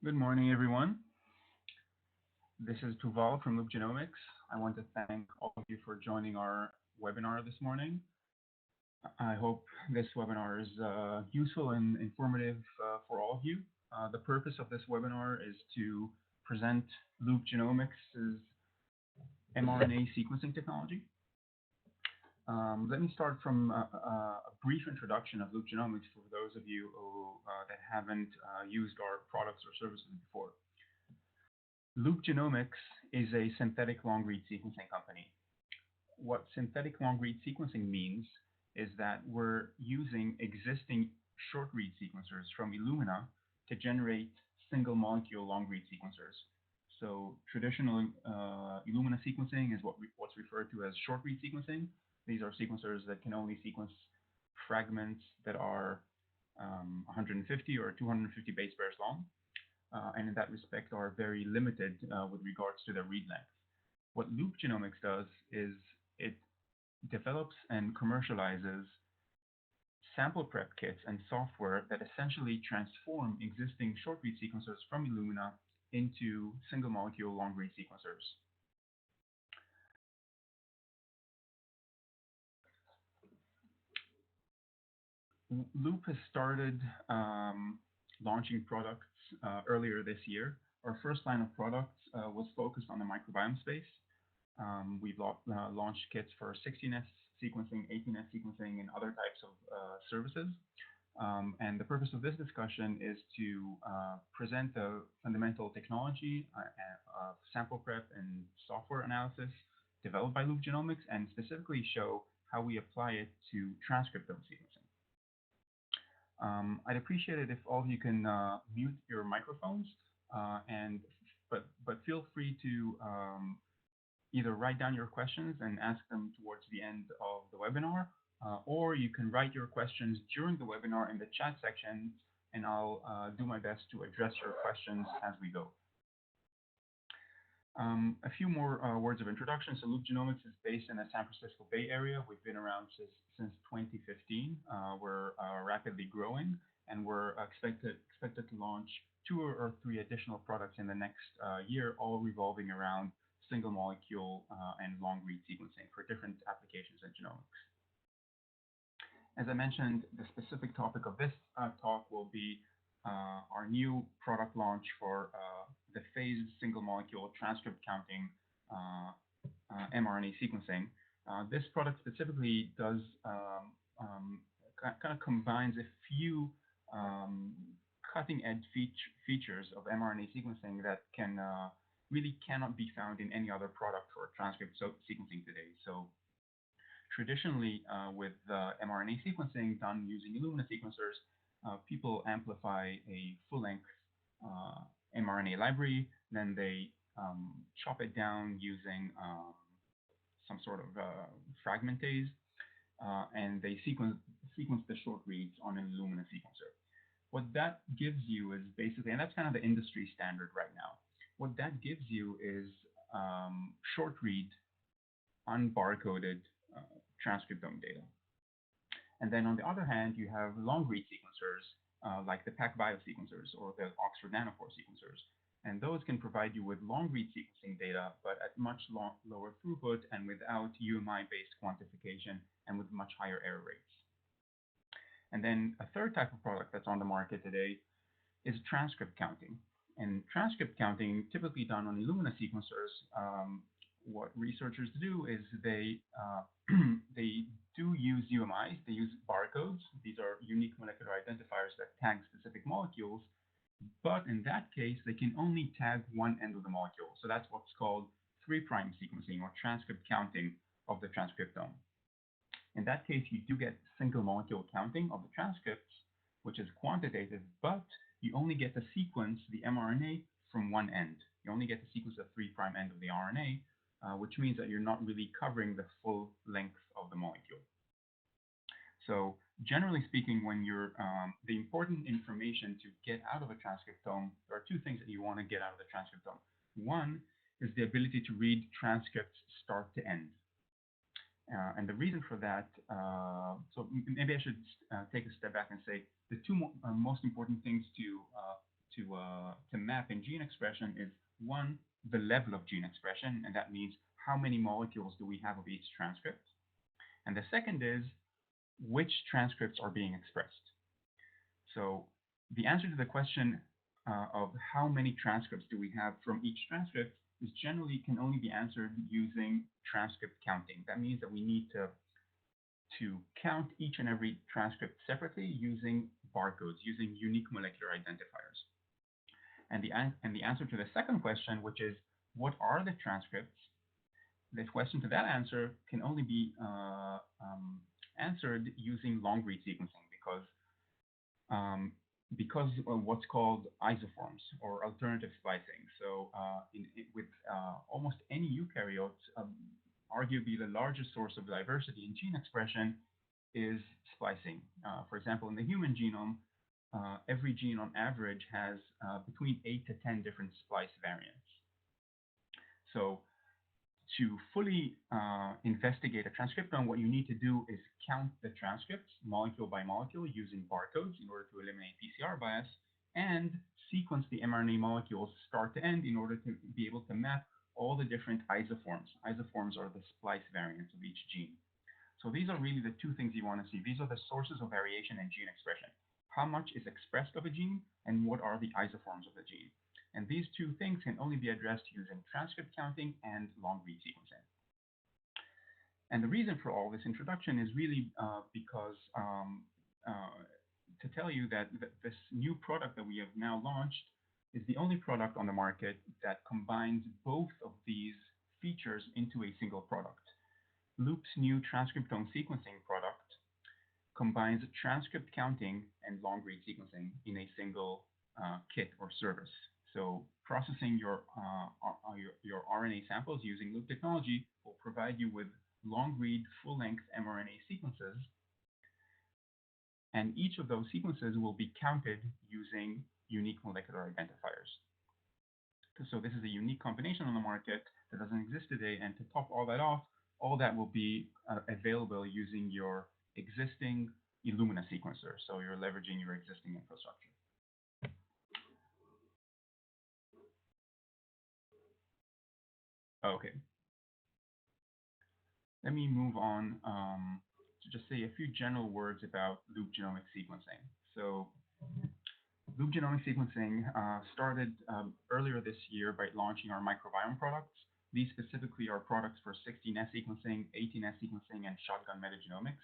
Good morning, everyone. This is Tuval from Loop Genomics. I want to thank all of you for joining our webinar this morning. I hope this webinar is useful and informative for all of you. The purpose of this webinar is to present Loop Genomics' mRNA sequencing technology. Let me start from a brief introduction of Loop Genomics for those of you that haven't used our products or services before. Loop Genomics is a synthetic long-read sequencing company. What synthetic long-read sequencing means is that we're using existing short-read sequencers from Illumina to generate single-molecule long-read sequencers. So traditional Illumina sequencing is what's referred to as short-read sequencing. These are sequencers that can only sequence fragments that are 150 or 250 base pairs long. And in that respect are very limited with regards to their read length. What Loop Genomics does is it develops and commercializes sample prep kits and software that essentially transform existing short read sequencers from Illumina into single molecule long read sequencers. Loop has started launching products earlier this year. Our first line of products was focused on the microbiome space. We've launched kits for 16S sequencing, 18S sequencing, and other types of services. And the purpose of this discussion is to present the fundamental technology of sample prep and software analysis developed by Loop Genomics, and specifically show how we apply it to transcriptome sequencing. I'd appreciate it if all of you can mute your microphones, but feel free to either write down your questions and ask them towards the end of the webinar, or you can write your questions during the webinar in the chat section, and I'll do my best to address your questions as we go. A few more words of introduction. So Loop Genomics is based in the San Francisco Bay Area. We've been around since 2015. We're rapidly growing, and we're expected to launch 2 or 3 additional products in the next year, all revolving around single molecule and long read sequencing for different applications in genomics. As I mentioned, the specific topic of this talk will be our new product launch for the phased single molecule transcript counting mRNA sequencing. This product specifically does kind of combines a few cutting edge features of mRNA sequencing that really cannot be found in any other product for transcript sequencing today. So traditionally, with mRNA sequencing done using Illumina sequencers, people amplify a full-length mRNA library, then they chop it down using some sort of fragmentase, and they sequence the short reads on an Illumina sequencer. What that gives you is basically, and that's kind of the industry standard right now, what that gives you is short read unbarcoded transcriptome data. And then on the other hand, you have long read sequencers like the PacBio sequencers or the Oxford Nanopore sequencers. And those can provide you with long read sequencing data, but at much lower throughput and without UMI-based quantification and with much higher error rates. And then a third type of product that's on the market today is transcript counting. And transcript counting, typically done on Illumina sequencers, what researchers do is they do use UMIs, they use barcodes. These are unique molecular identifiers that tag specific molecules, but in that case, they can only tag one end of the molecule. So that's what's called 3' sequencing or transcript counting of the transcriptome. In that case, you do get single molecule counting of the transcripts, which is quantitative, but you only get to sequence the mRNA from one end. You only get to sequence the 3' end of the RNA, which means that you're not really covering the full length of the molecule. So generally speaking, when you're the important information to get out of a transcriptome, there are 2 things that you want to get out of the transcriptome. One is the ability to read transcripts start to end. And the reason for that, so maybe I should take a step back and say the 2 most important things to to map in gene expression is one, the level of gene expression, and that means how many molecules do we have of each transcript. And the second is which transcripts are being expressed. So the answer to the question of how many transcripts do we have from each transcript is generally can only be answered using transcript counting. That means that we need to count each and every transcript separately using barcodes, using unique molecular identifiers. And the answer to the second question, which is what are the transcripts, the question to that answer can only be answered using long-read sequencing because of what's called isoforms or alternative splicing. So with almost any eukaryote, arguably the largest source of diversity in gene expression is splicing. For example, in the human genome, every gene on average has between 8 to 10 different splice variants. So to fully investigate a transcriptome, what you need to do is count the transcripts molecule by molecule using barcodes in order to eliminate PCR bias, and sequence the mRNA molecules start to end in order to be able to map all the different isoforms. Isoforms are the splice variants of each gene. So these are really the two things you want to see. These are the sources of variation in gene expression. How much is expressed of a gene, and what are the isoforms of the gene? And these two things can only be addressed using transcript counting and long-read sequencing. And the reason for all this introduction is really because to tell you that this new product that we have now launched is the only product on the market that combines both of these features into a single product. Loop's new transcriptome sequencing product combines transcript counting and long-read sequencing in a single kit or service. So processing your RNA samples using Loop technology will provide you with long-read, full-length mRNA sequences, and each of those sequences will be counted using unique molecular identifiers. So this is a unique combination on the market that doesn't exist today, and to top all that off, all that will be available using your existing Illumina sequencer. So you're leveraging your existing infrastructure. Okay. Let me move on to just say a few general words about loop genomic sequencing. So loop genomic sequencing started earlier this year by launching our microbiome products. These specifically are products for 16S sequencing, 18S sequencing, and shotgun metagenomics,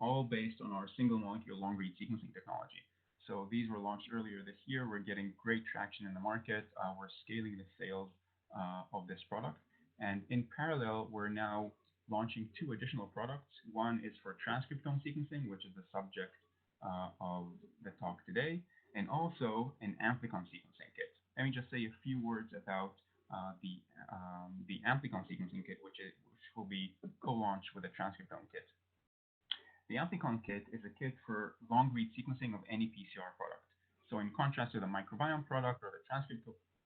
all based on our single molecule long-read sequencing technology. So these were launched earlier this year. We're getting great traction in the market. We're scaling the sales of this product. And in parallel, we're now launching two additional products. One is for transcriptome sequencing, which is the subject of the talk today, and also an amplicon sequencing kit. Let me just say a few words about the amplicon sequencing kit, which will be co-launched with the transcriptome kit. The amplicon kit is a kit for long-read sequencing of any PCR product. So in contrast to the microbiome product or the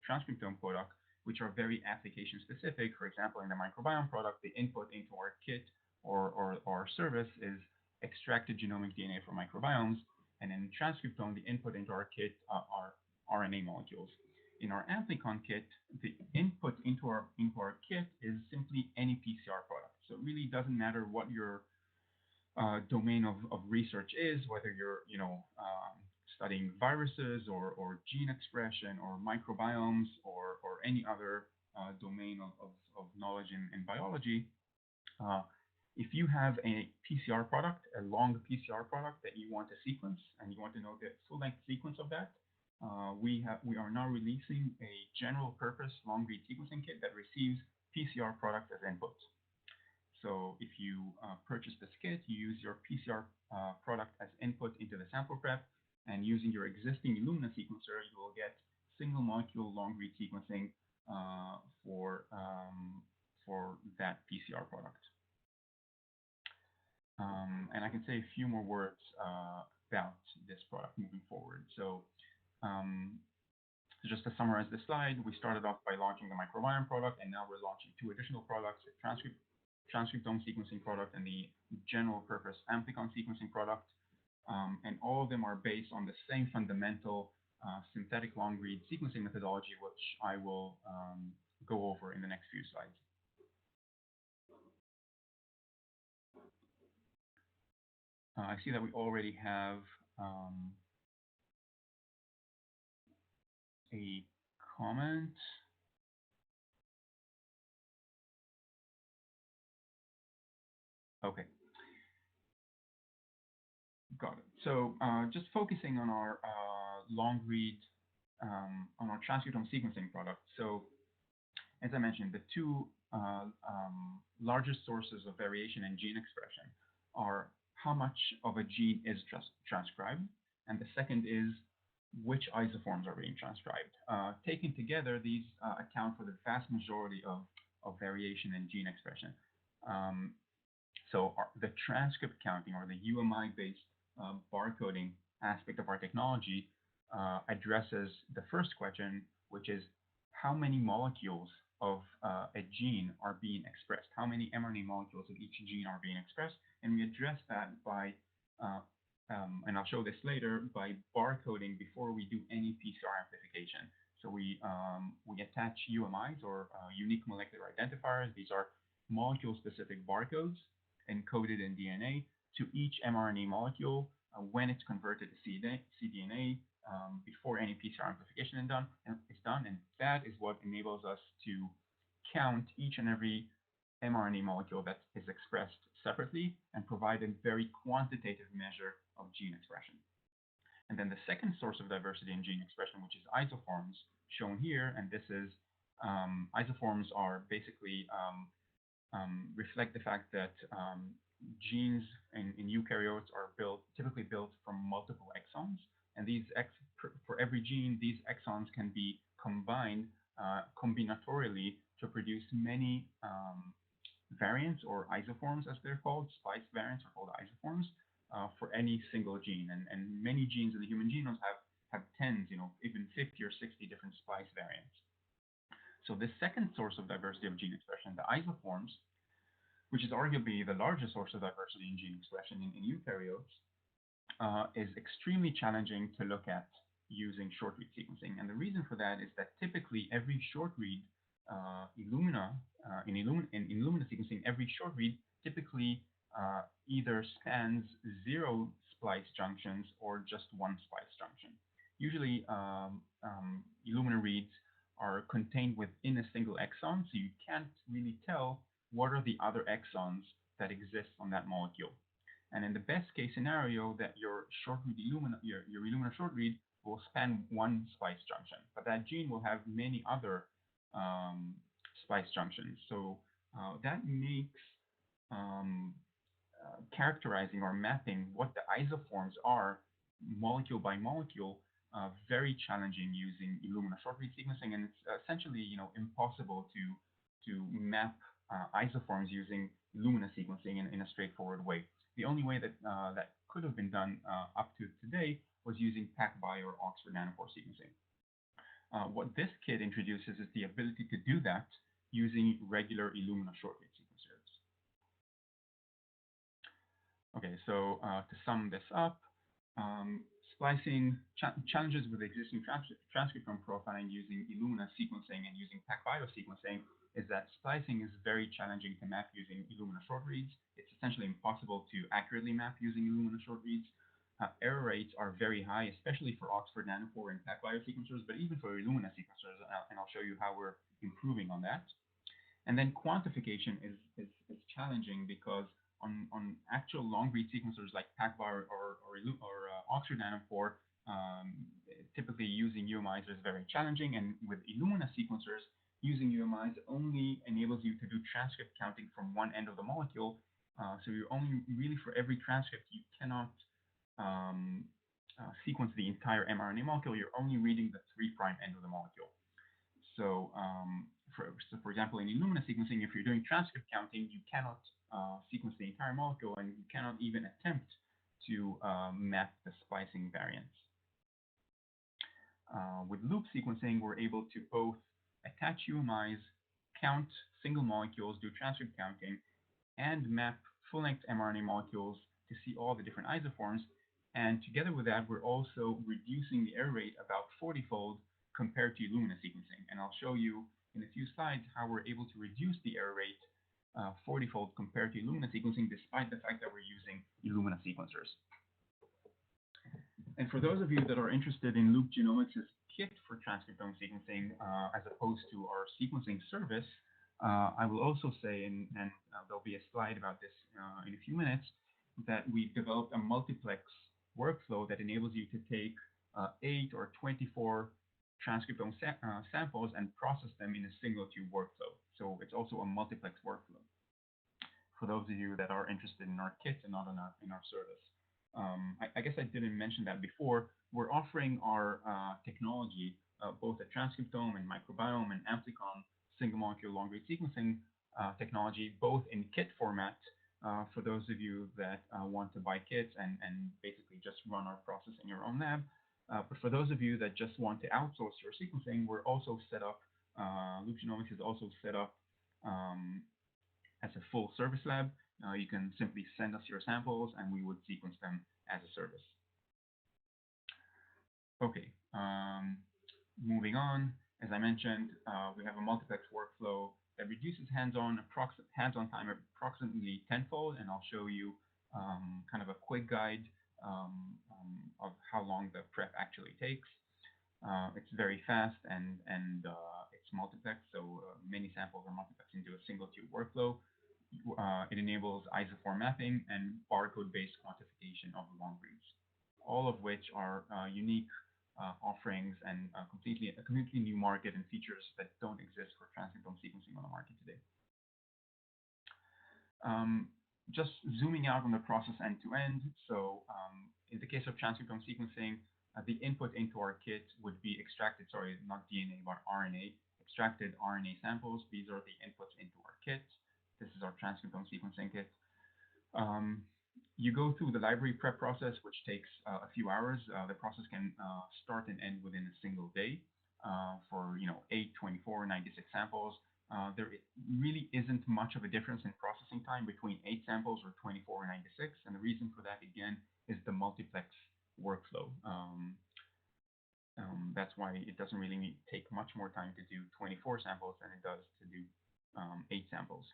transcriptome product, which are very application specific, for example, in the microbiome product, the input into our kit or our service is extracted genomic DNA from microbiomes, and in transcriptome, the input into our kit are RNA molecules. In our amplicon kit, the input into our kit is simply any PCR product. So it really doesn't matter what your domain of research is, whether you're studying viruses or gene expression or microbiomes or any other domain of knowledge in biology. If you have a PCR product, a long PCR product that you want to sequence and you want to know the full-length sequence of that, we are now releasing a general purpose long-read sequencing kit that receives PCR product as input. So if you purchase this kit, you use your PCR product as input into the sample prep, and using your existing Illumina sequencer, you will get single molecule long-read sequencing for that PCR product. And I can say a few more words about this product moving forward. So just to summarize the slide, we started off by launching the microbiome product, and now we're launching two additional products, the transcriptome sequencing product and the general purpose amplicon sequencing product. And all of them are based on the same fundamental synthetic long-read sequencing methodology, which I will go over in the next few slides. I see that we already have a comment. Okay. Got it. So just focusing on our long read, on our transcriptome sequencing product. So as I mentioned, the two largest sources of variation in gene expression are how much of a gene is transcribed, and the second is which isoforms are being transcribed. Taken together, these account for the vast majority of variation in gene expression. So the transcript counting, or the UMI-based barcoding aspect of our technology, addresses the first question, which is how many molecules of a gene are being expressed, how many mRNA molecules of each gene are being expressed, and we address that by, and I'll show this later, by barcoding before we do any PCR amplification. So we attach UMIs, or unique molecular identifiers. These are molecule-specific barcodes encoded in DNA to each mRNA molecule when it's converted to cDNA before any PCR amplification is done, and that is what enables us to count each and every mRNA molecule that is expressed separately and provide a very quantitative measure of gene expression. And then the second source of diversity in gene expression, which is isoforms, shown here, and this is isoforms are basically reflect the fact that genes in eukaryotes are typically built from multiple exons, and for every gene, these exons can be combined combinatorially to produce many variants, or isoforms as they're called. Splice variants are called isoforms for any single gene, and many genes in the human genome have tens, even 50 or 60 different splice variants. So the second source of diversity of gene expression, the isoforms, which is arguably the largest source of diversity in gene expression in eukaryotes, is extremely challenging to look at using short-read sequencing. And the reason for that is that typically every short-read in Illumina sequencing, every short-read typically either spans 0 splice junctions or just 1 splice junction. Usually, Illumina reads are contained within a single exon, so you can't really tell what are the other exons that exist on that molecule. And in the best case scenario, that your short-read Illumina, your Illumina short-read will span 1 splice junction, but that gene will have many other splice junctions. So that makes characterizing or mapping what the isoforms are molecule by molecule very challenging using Illumina short-read sequencing, and it's essentially impossible to map isoforms using Illumina sequencing in a straightforward way. The only way that that could have been done up to today was using PacBio or Oxford Nanopore sequencing. What this kit introduces is the ability to do that using regular Illumina short-read sequencers. Okay, so to sum this up, splicing challenges with existing transcriptome profiling using Illumina sequencing and using PacBio sequencing is that splicing is very challenging to map using Illumina short reads. It's essentially impossible to accurately map using Illumina short reads. Error rates are very high, especially for Oxford Nanopore and PacBio sequencers, but even for Illumina sequencers, and I'll show you how we're improving on that. And then quantification is challenging because on actual long-read sequencers like PacBio or Oxford Nanopore, typically using UMIs is very challenging, and with Illumina sequencers, using UMIs only enables you to do transcript counting from one end of the molecule. So you're only really, for every transcript, you cannot sequence the entire mRNA molecule. You're only reading the 3' end of the molecule. So, for example, in Illumina sequencing, if you're doing transcript counting, you cannot sequence the entire molecule, and you cannot even attempt to map the splicing variants. With loop sequencing, we're able to both attach UMIs, count single molecules, do transcript counting, and map full-length mRNA molecules to see all the different isoforms, And together with that, we're also reducing the error rate about 40-fold compared to Illumina sequencing. And I'll show you in a few slides how we're able to reduce the error rate 40-fold compared to Illumina sequencing, despite the fact that we're using Illumina sequencers. And for those of you that are interested in Loop Genomics' kit for transcriptome sequencing, as opposed to our sequencing service, I will also say, and there'll be a slide about this in a few minutes, that we've developed a multiplex workflow that enables you to take 8 or 24 transcriptome samples and process them in a single tube workflow. So it's also a multiplex workflow for those of you that are interested in our kit and not in our service. I guess I didn't mention that before. We're offering our technology, both at Transcriptome and Microbiome and Amplicon single molecule long read sequencing technology, both in kit format for those of you that want to buy kits and basically just run our process in your own lab. But for those of you that just want to outsource your sequencing, we're also set up, Loop Genomics is also set up as a full service lab. You can simply send us your samples and we would sequence them as a service. Okay, moving on. As I mentioned, we have a multiplex workflow that reduces hands-on time approximately tenfold, and I'll show you kind of a quick guide of how long the prep actually takes. It's very fast and it's multiplex, so many samples are multiplexed into a single tube workflow. It enables isoform mapping and barcode-based quantification of the long reads, all of which are unique offerings and a completely new market and features that don't exist for transcriptome sequencing on the market today. Just zooming out on the process end to end. So in the case of transcriptome sequencing, the input into our kit would be extracted, sorry, not DNA, but RNA, extracted RNA samples. These are the inputs into our kit. This is our transcriptome sequencing kit. You go through the library prep process, which takes a few hours. The process can start and end within a single day for 8, 24, 96 samples. There really isn't much of a difference in processing time between 8 samples or 24 or 96, and the reason for that again is the multiplex workflow. That's why it doesn't really take much more time to do 24 samples than it does to do 8 samples.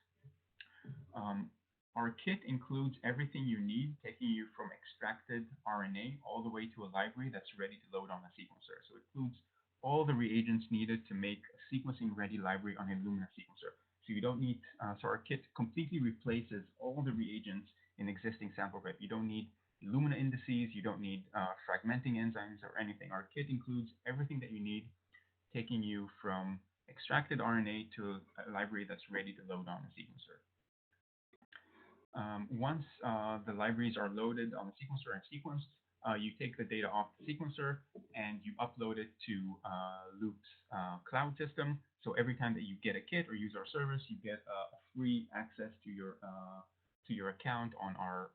Our kit includes everything you need, taking you from extracted RNA all the way to a library that's ready to load on a sequencer. So it includes all the reagents needed to make a sequencing-ready library on a Illumina sequencer. So you don't need, so our kit completely replaces all the reagents in existing sample prep. You don't need Illumina indices, you don't need fragmenting enzymes or anything. Our kit includes everything that you need, taking you from extracted RNA to a library that's ready to load on a sequencer. Once the libraries are loaded on the sequencer and sequenced, you take the data off the sequencer and you upload it to Loop's cloud system. So every time that you get a kit or use our service, you get a free access to your account on our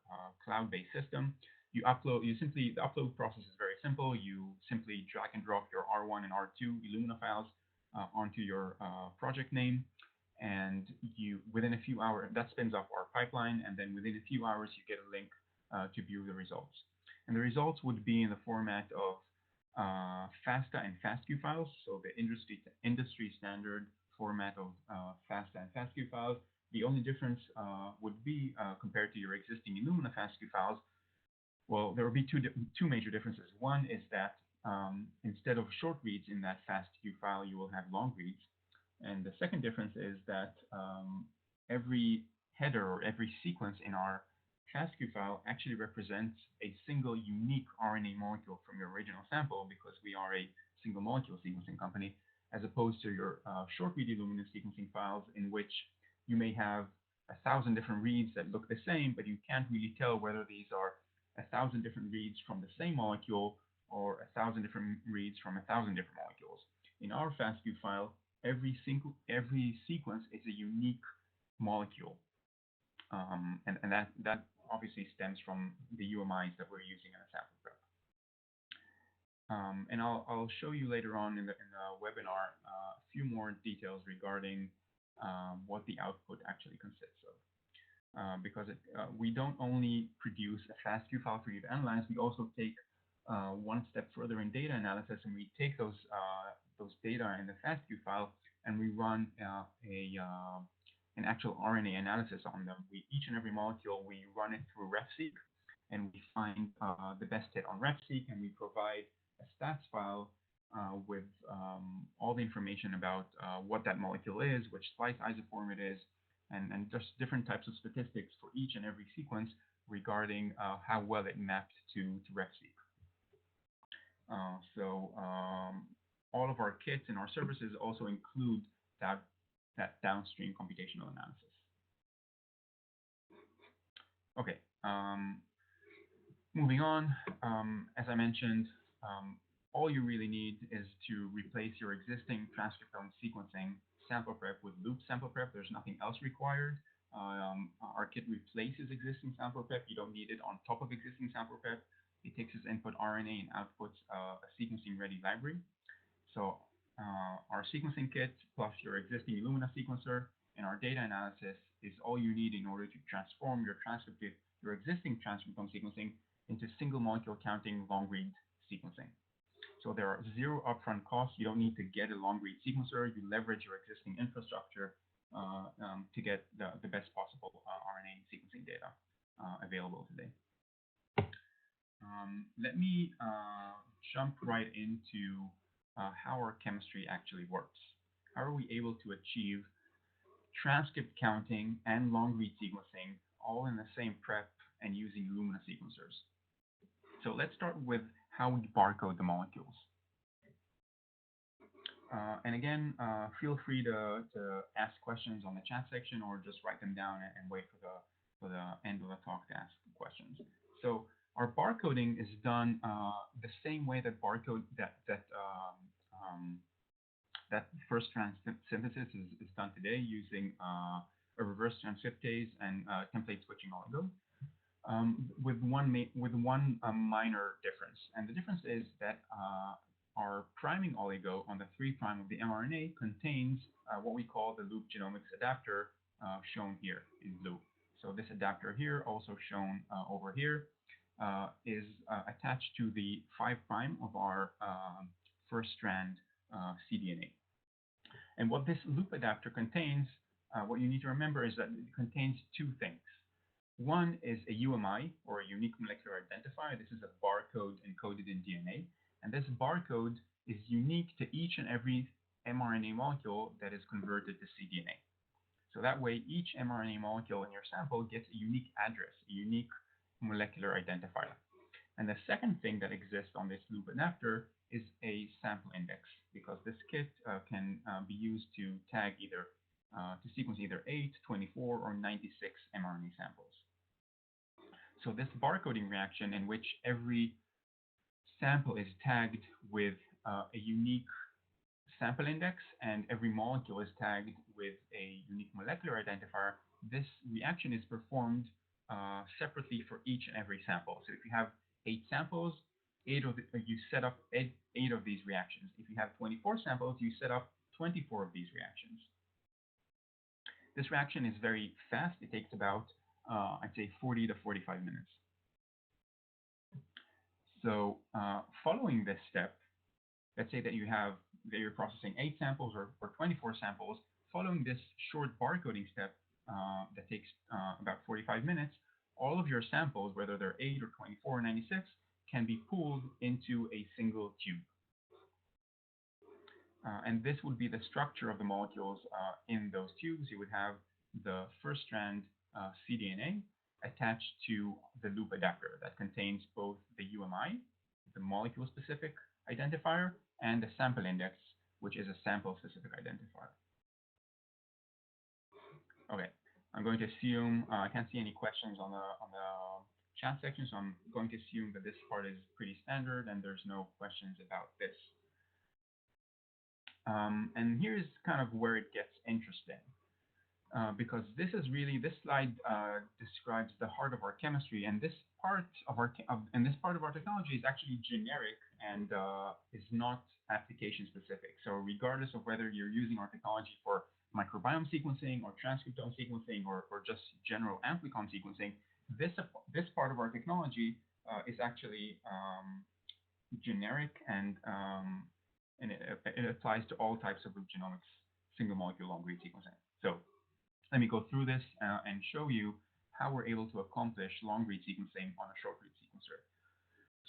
cloud-based system. The upload process is very simple. You simply drag and drop your R1 and R2 Illumina files onto your project name. And within a few hours, that spins off our pipeline, and then within a few hours, you get a link to view the results. And the results would be in the format of FASTA and FASTQ files, so the industry standard format of FASTA and FASTQ files. The only difference would be compared to your existing Illumina FASTQ files. Well, there will be two major differences. One is that instead of short reads in that FASTQ file, you will have long reads. And the second difference is that every header or every sequence in our FASTQ file actually represents a single unique RNA molecule from your original sample, because we are a single molecule sequencing company, as opposed to your short read Illumina sequencing files, in which you may have 1,000 different reads that look the same, but you can't really tell whether these are 1,000 different reads from the same molecule or 1,000 different reads from 1,000 different molecules. In our FASTQ file, every sequence is a unique molecule, and that obviously stems from the UMIs that we're using in a sample prep. And I'll show you later on in the webinar a few more details regarding what the output actually consists of. because we don't only produce a FASTQ file for you to analyze, we also take one step further in data analysis, and we take those data in the FASTQ file and we run an actual RNA analysis on them. Each and every molecule, we run it through RefSeq, and we find the best hit on RefSeq, and we provide a stats file with all the information about what that molecule is, which splice isoform it is, and just different types of statistics for each and every sequence regarding how well it mapped to RefSeq. All of our kits and our services also include that downstream computational analysis. Okay, moving on. As I mentioned, all you really need is to replace your existing transcriptome sequencing sample prep with loop sample prep. There's nothing else required. Our kit replaces existing sample prep. You don't need it on top of existing sample prep. It takes as input RNA and outputs a sequencing ready library. So our sequencing kit plus your existing Illumina sequencer and our data analysis is all you need in order to transform your existing transcriptome sequencing into single molecule counting long read sequencing. So there are zero upfront costs. You don't need to get a long read sequencer. You leverage your existing infrastructure to get the best possible RNA sequencing data available today. Let me jump right into how our chemistry actually works. How are we able to achieve transcript counting and long read sequencing all in the same prep and using Illumina sequencers? So let's start with how we barcode the molecules. And again, feel free to ask questions on the chat section or just write them down and wait for the end of the talk to ask questions. So our barcoding is done the same way that that first strand synthesis is done today, using a reverse transcriptase and template switching oligo, with one minor difference. And the difference is that our priming oligo on the 3' of the mRNA contains what we call the loop genomics adapter, shown here in blue. So this adapter here, also shown over here, is attached to the 5' of our first strand cDNA. And what this loop adapter contains, what you need to remember is that it contains two things. One is a UMI, or a unique molecular identifier. This is a barcode encoded in DNA. And this barcode is unique to each and every mRNA molecule that is converted to cDNA. So that way, each mRNA molecule in your sample gets a unique address, a unique molecular identifier. And the second thing that exists on this loop adapter is a sample index, because this kit can be used to tag to sequence either 8, 24, or 96 mRNA samples. So this barcoding reaction, in which every sample is tagged with a unique sample index and every molecule is tagged with a unique molecular identifier, this reaction is performed separately for each and every sample. So if you have 8 samples, you set up 8 of these reactions. If you have 24 samples, you set up 24 of these reactions. This reaction is very fast. It takes about, I'd say, 40 to 45 minutes. So following this step, let's say that you're processing 8 samples or 24 samples. Following this short barcoding step that takes about 45 minutes, all of your samples, whether they're 8 or 24 or 96, can be pooled into a single tube. And this would be the structure of the molecules in those tubes. You would have the first strand cDNA attached to the loop adapter that contains both the UMI, the molecule-specific identifier, and the sample index, which is a sample-specific identifier. Okay, I'm going to assume I can't see any questions on the chat section, so I'm going to assume that this part is pretty standard and there's no questions about this. And here's kind of where it gets interesting, because this slide describes the heart of our chemistry, and this part of our technology is actually generic and is not application specific. So regardless of whether you're using our technology for microbiome sequencing or transcriptome sequencing or just general amplicon sequencing, this part of our technology is actually generic and it applies to all types of loop genomics single molecule long read sequencing. So let me go through this and show you how we're able to accomplish long read sequencing on a short read sequencer.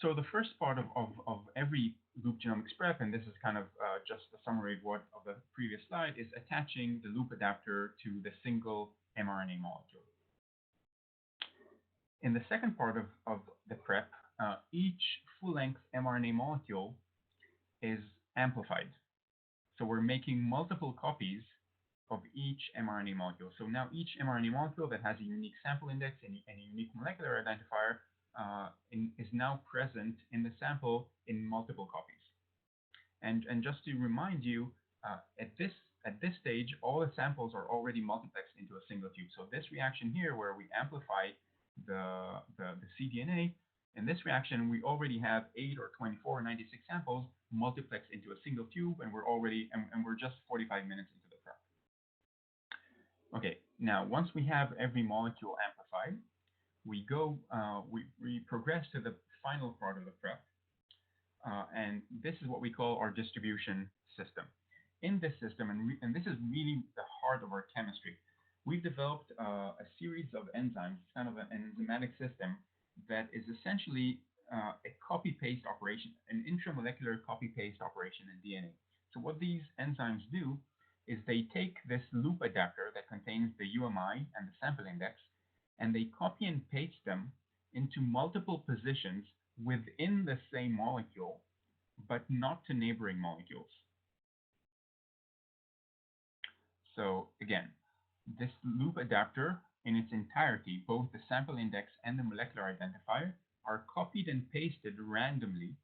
So the first part of every loop genomics prep, and this is kind of just a summary of the previous slide, is attaching the loop adapter to the single mRNA molecule. In the second part of the prep, each full-length mRNA molecule is amplified. So we're making multiple copies of each mRNA molecule. So now each mRNA molecule that has a unique sample index and a unique molecular identifier is now present in the sample in multiple copies. And just to remind you, at this stage, all the samples are already multiplexed into a single tube. So this reaction here, where we amplify the cDNA, in this reaction, we already have 8 or 24 or 96 samples multiplexed into a single tube, and we're just 45 minutes into the prep. Okay, now once we have every molecule amplified, we progress to the final part of the prep, and this is what we call our distribution system. In this system, and this is really the heart of our chemistry, we've developed a series of enzymes, kind of an enzymatic system that is essentially a copy-paste operation, an intramolecular copy-paste operation in DNA. So what these enzymes do is they take this loop adapter that contains the UMI and the sample index, and they copy and paste them into multiple positions within the same molecule, but not to neighboring molecules. So again, this loop adapter in its entirety, both the sample index and the molecular identifier, are copied and pasted randomly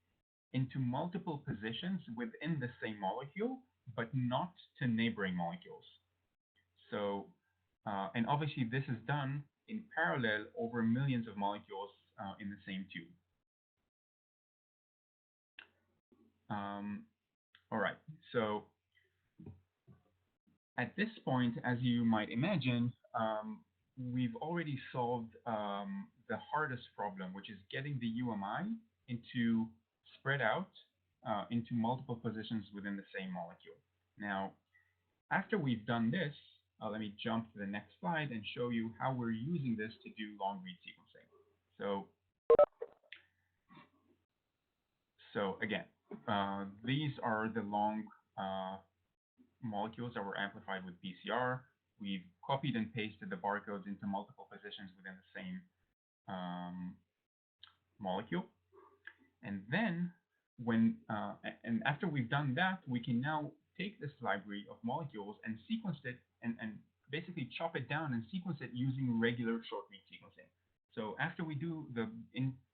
into multiple positions within the same molecule, but not to neighboring molecules. So, and obviously this is done in parallel over millions of molecules in the same tube. All right, so at this point, as you might imagine, we've already solved the hardest problem, which is getting the UMI spread out into multiple positions within the same molecule. Now, after we've done this, let me jump to the next slide and show you how we're using this to do long read sequencing. So again, these are the long molecules that were amplified with PCR. We've copied and pasted the barcodes into multiple positions within the same molecule. And then and after we've done that, we can now take this library of molecules and sequence it and basically chop it down and sequence it using regular short read sequencing. So after we do the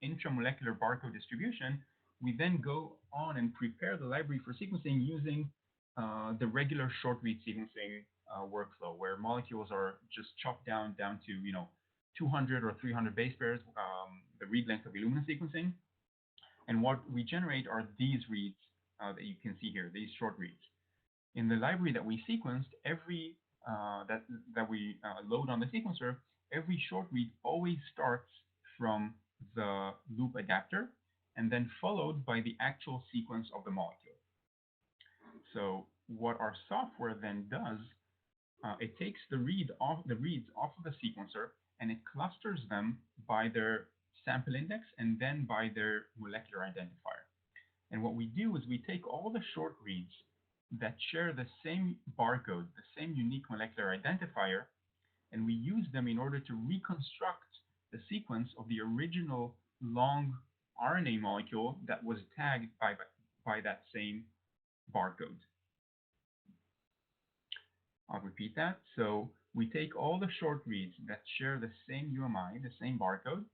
intramolecular barcode distribution, we then go on and prepare the library for sequencing using the regular short read sequencing workflow, where molecules are just chopped down to 200 or 300 base pairs, the read length of Illumina sequencing. And what we generate are these reads that you can see here, these short reads. In the library that we sequenced, every that we load on the sequencer, every short read always starts from the loop adapter and then followed by the actual sequence of the molecule. So what our software then does, it takes the reads off of the sequencer and it clusters them by their sample index and then by their molecular identifier. And what we do is we take all the short reads that share the same barcode, the same unique molecular identifier, and we use them in order to reconstruct the sequence of the original long RNA molecule that was tagged by that same barcode. I'll repeat that. So we take all the short reads that share the same UMI, the same barcode,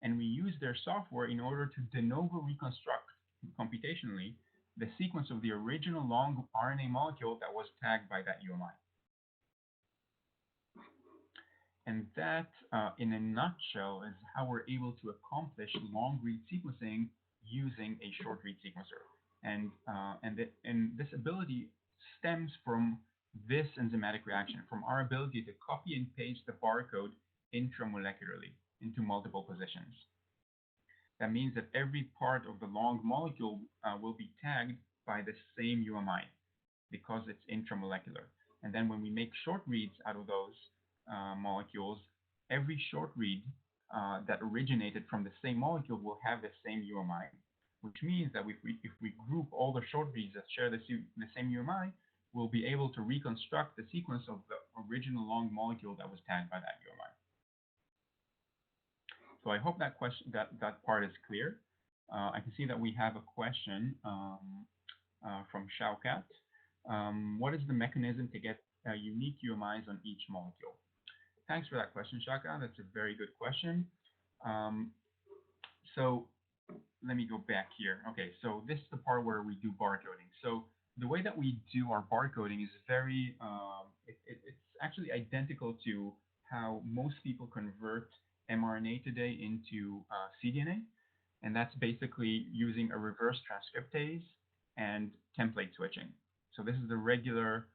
and we use their software in order to de novo reconstruct computationally the sequence of the original long RNA molecule that was tagged by that UMI. And that, in a nutshell, is how we're able to accomplish long read sequencing using a short read sequencer. And this ability stems from this enzymatic reaction from our ability to copy and paste the barcode intramolecularly into multiple positions. That means that every part of the long molecule will be tagged by the same UMI because it's intramolecular. And then when we make short reads out of those molecules, every short read that originated from the same molecule will have the same UMI, which means that if we group all the short reads that share the same UMI, we'll be able to reconstruct the sequence of the original long molecule that was tagged by that UMI. So I hope that part is clear. I can see that we have a question from Shaukat. What is the mechanism to get unique UMIs on each molecule? Thanks for that question, Shaukat. That's a very good question. So let me go back here. Okay, so this is the part where we do barcoding. So the way that we do our barcoding is very, it's actually identical to how most people convert mRNA today into cDNA, and that's basically using a reverse transcriptase and template switching. So this is the regular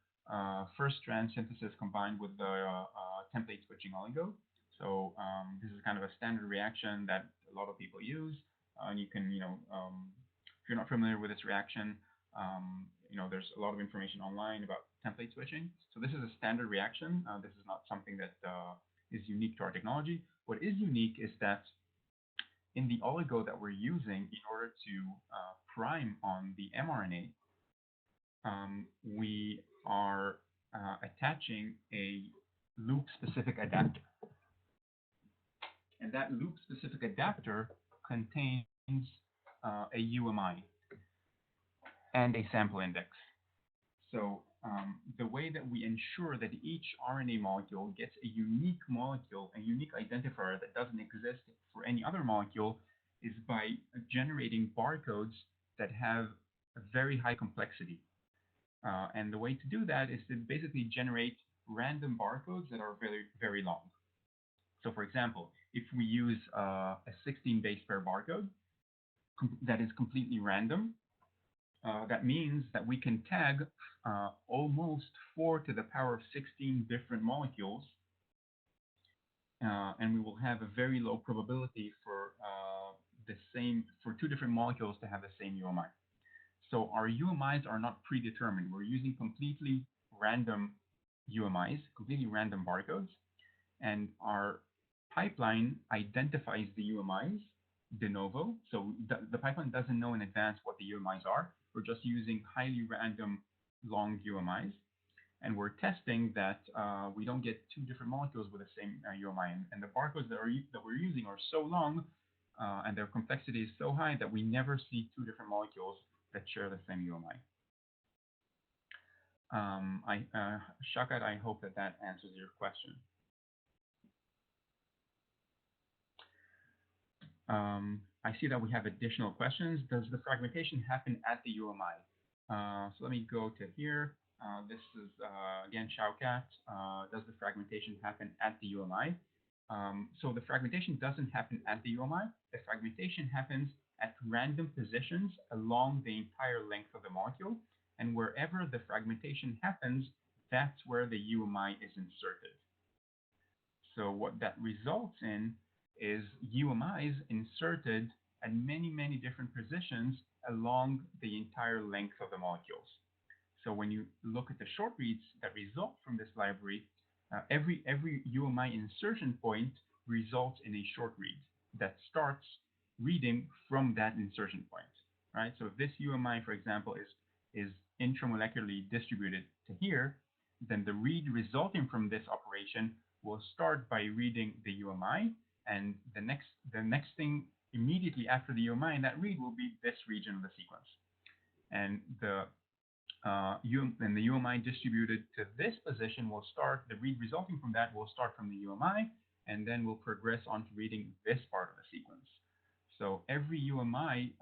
first strand synthesis combined with the template switching oligo. So this is kind of a standard reaction that a lot of people use. And you can, if you're not familiar with this reaction, there's a lot of information online about template switching. So this is a standard reaction. This is not something that is unique to our technology. What is unique is that in the oligo that we're using in order to prime on the mRNA, we are attaching a loop-specific adapter. And that loop-specific adapter contains a UMI and a sample index. So the way that we ensure that each RNA molecule gets a unique molecule, a unique identifier that doesn't exist for any other molecule, is by generating barcodes that have a very high complexity. And the way to do that is to basically generate random barcodes that are very, very long. So for example, if we use a 16 base pair barcode that is completely random, that means that we can tag almost 4 to the power of 16 different molecules, and we will have a very low probability for for 2 different molecules to have the same UMI. So our UMIs are not predetermined. We're using completely random UMIs, completely random barcodes, and our pipeline identifies the UMIs de novo. So the pipeline doesn't know in advance what the UMIs are. We're just using highly random long UMIs, and we're testing that we don't get 2 different molecules with the same UMI. And the barcodes that we're using are so long and their complexity is so high that we never see 2 different molecules that share the same UMI. Shakat, I hope that answers your question. I see that we have additional questions. Does the fragmentation happen at the UMI? So let me go to here. This is, again, Shaukat. Does the fragmentation happen at the UMI? So the fragmentation doesn't happen at the UMI. The fragmentation happens at random positions along the entire length of the molecule. And wherever the fragmentation happens, that's where the UMI is inserted. So what that results in is UMIs inserted at many, many different positions along the entire length of the molecules. So when you look at the short reads that result from this library, every UMI insertion point results in a short read that starts reading from that insertion point, right? So if this UMI, for example, is intramolecularly distributed to here, then the read resulting from this operation will start by reading the UMI, and the next thing immediately after the UMI in that read will be this region of the sequence. And the UMI distributed to this position will start, the read resulting from that will start from the UMI, and then will progress on to reading this part of the sequence. So every UMI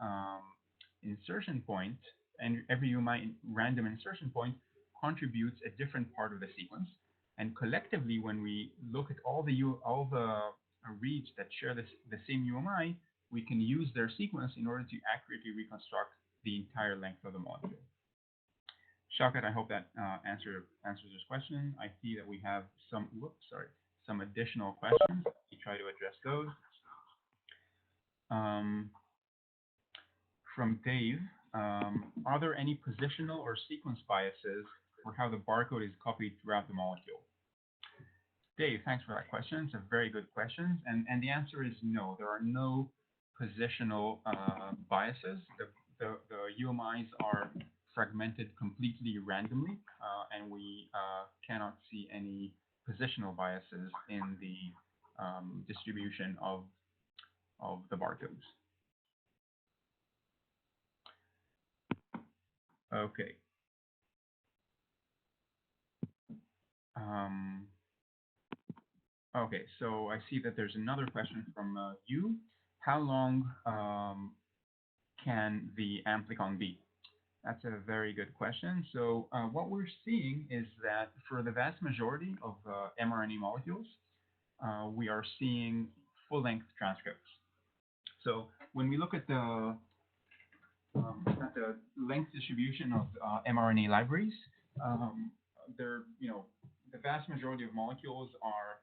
insertion point and every UMI random insertion point contributes a different part of the sequence. And collectively, when we look at all the reads that share the same UMI, we can use their sequence in order to accurately reconstruct the entire length of the molecule. Shaukat, I hope that answers this question. I see that we have some additional questions. Let me try to address those. Um, from Dave, are there any positional or sequence biases for how the barcode is copied throughout the molecule? Dave, thanks for that question. It's a very good question. And the answer is no. There are no positional biases. The UMIs are fragmented completely randomly, and we cannot see any positional biases in the distribution of the barcodes. Okay. Um, okay, so I see that there's another question from you. How long can the amplicon be? That's a very good question. So what we're seeing is that for the vast majority of mRNA molecules, we are seeing full-length transcripts. So when we look at the length distribution of mRNA libraries, they're, the vast majority of molecules are,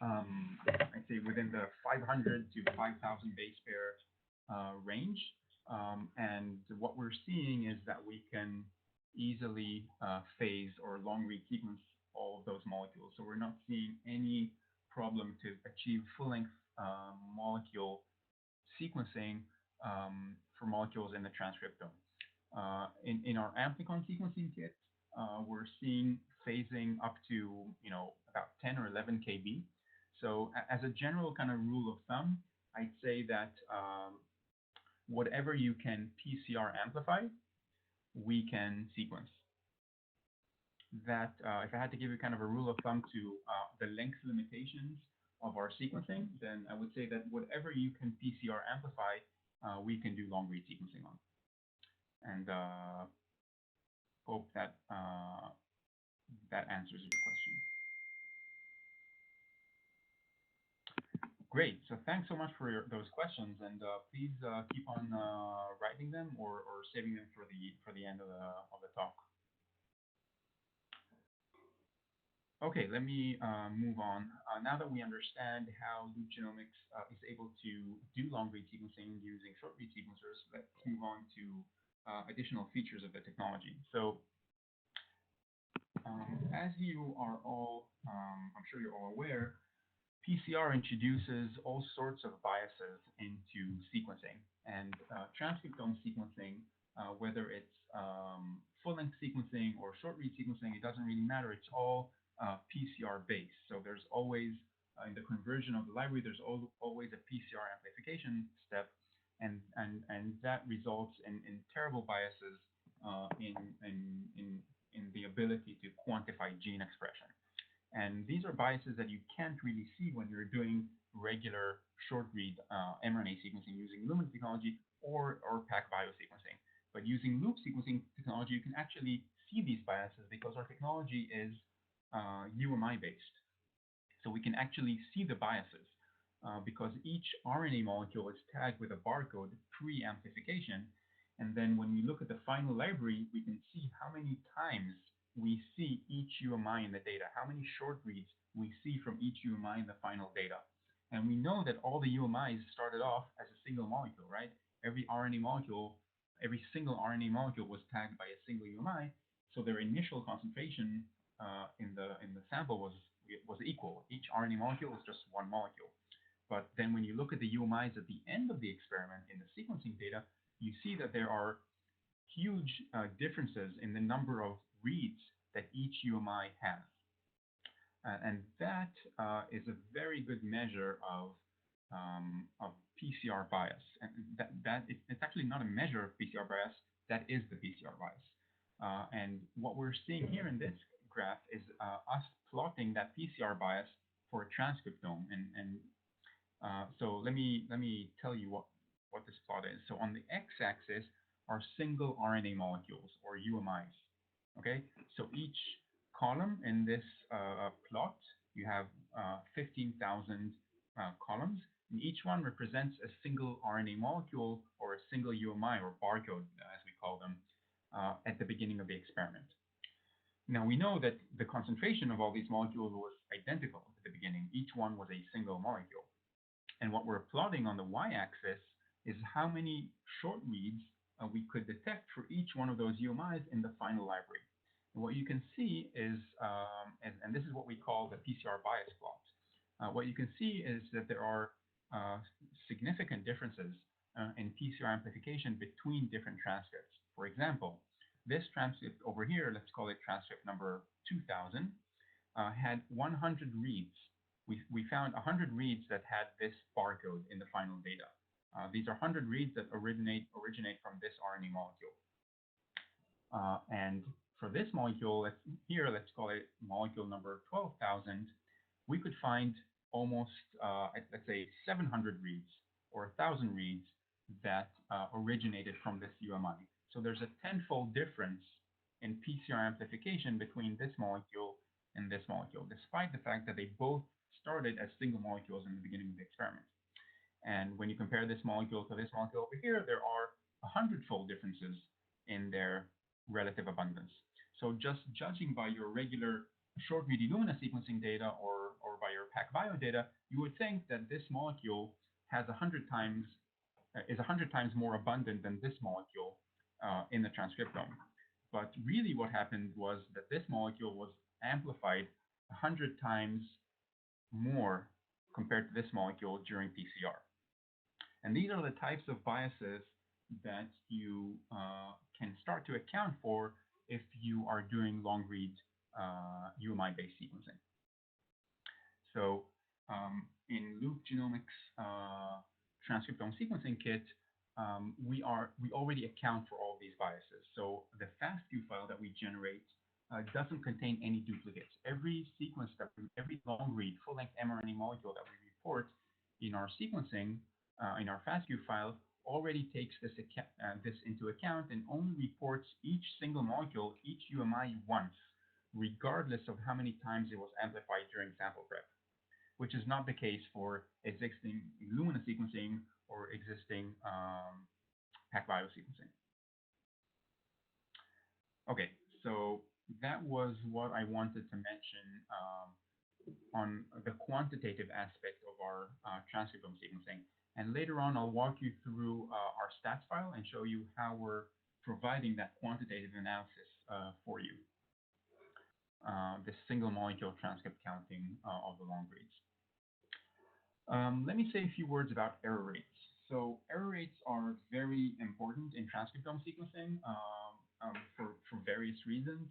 I'd say, within the 500 to 5,000 base pair range. And what we're seeing is that we can easily phase or long read sequence all of those molecules. So we're not seeing any problem to achieve full-length molecule sequencing for molecules in the transcriptome. In our amplicon sequencing kit, we're seeing phasing up to about 10 or 11 kb. So as a general kind of rule of thumb, I'd say that whatever you can PCR amplify, we can sequence. That if I had to give you kind of a rule of thumb to the length limitations of our sequencing, then I would say that whatever you can PCR amplify, we can do long read sequencing on. And hope that that answers your question. Great. So thanks so much for those questions, and please keep on writing them or saving them for the end of the talk. Okay, let me move on. Now that we understand how Loop Genomics is able to do long read sequencing using short read sequencers, let's move on to additional features of the technology. So as you are all, I'm sure you're all aware, PCR introduces all sorts of biases into sequencing, and transcriptome sequencing, whether it's full-length sequencing or short-read sequencing, it doesn't really matter. It's all PCR based. So there's always, in the conversion of the library, there's always a PCR amplification step, and that results in terrible biases in the ability to quantify gene expression. And these are biases that you can't really see when you're doing regular short-read mRNA sequencing using Illumina technology or PacBio sequencing. But using loop sequencing technology, you can actually see these biases because our technology is UMI-based. So we can actually see the biases because each RNA molecule is tagged with a barcode pre-amplification. And then when we look at the final library, we can see how many times we see each UMI in the data, how many short reads we see from each UMI in the final data. And we know that all the UMIs started off as a single molecule, right? Every single RNA molecule was tagged by a single UMI, so their initial concentration in the sample was equal. Each RNA molecule was just one molecule. But then when you look at the UMIs at the end of the experiment in the sequencing data, you see that there are huge differences in the number of reads that each UMI has. And that is a very good measure of PCR bias. And it's actually not a measure of PCR bias, that is the PCR bias. And what we're seeing here in this graph is us plotting that PCR bias for a transcriptome. And so let me tell you what this plot is. So on the x-axis are single RNA molecules, or UMIs. Okay, so each column in this plot, you have 15,000 columns, and each one represents a single RNA molecule or a single UMI, or barcode as we call them. at the beginning of the experiment. Now we know that the concentration of all these molecules was identical at the beginning. Each one was a single molecule. And what we're plotting on the y-axis is how many short reads we could detect for each one of those UMIs in the final library. And what you can see is, and this is what we call the PCR bias plot. What you can see is that there are significant differences in PCR amplification between different transcripts. For example, this transcript over here, let's call it transcript number 2000, had 100 reads. We found 100 reads that had this barcode in the final data. These are 100 reads that originate from this RNA molecule. And for this molecule, let's call it molecule number 12,000, we could find almost, let's say, 700 reads or 1,000 reads that originated from this UMI. So there's a tenfold difference in PCR amplification between this molecule and this molecule, despite the fact that they both started as single molecules in the beginning of the experiment. And when you compare this molecule to this molecule over here, there are 100-fold differences in their relative abundance. So just judging by your regular short-read Illumina sequencing data or by your PacBio data, you would think that this molecule has 100 times more abundant than this molecule in the transcriptome. But really what happened was that this molecule was amplified 100 times more compared to this molecule during PCR. And these are the types of biases that you can start to account for if you are doing long-read UMI-based sequencing. So in Loop Genomics transcriptome sequencing kit, we already account for all these biases. So the FASTQ file that we generate doesn't contain any duplicates. Every long-read full-length mRNA molecule that we report in our sequencing, in our FASTQ file, already takes this into account and only reports each single molecule, each UMI once, regardless of how many times it was amplified during sample prep, which is not the case for existing Illumina sequencing or existing PacBio sequencing. Okay, so that was what I wanted to mention on the quantitative aspect of our transcriptome sequencing. And later on, I'll walk you through our stats file and show you how we're providing that quantitative analysis for you, this single molecule transcript counting of the long reads. Let me say a few words about error rates. So error rates are very important in transcriptome sequencing for various reasons.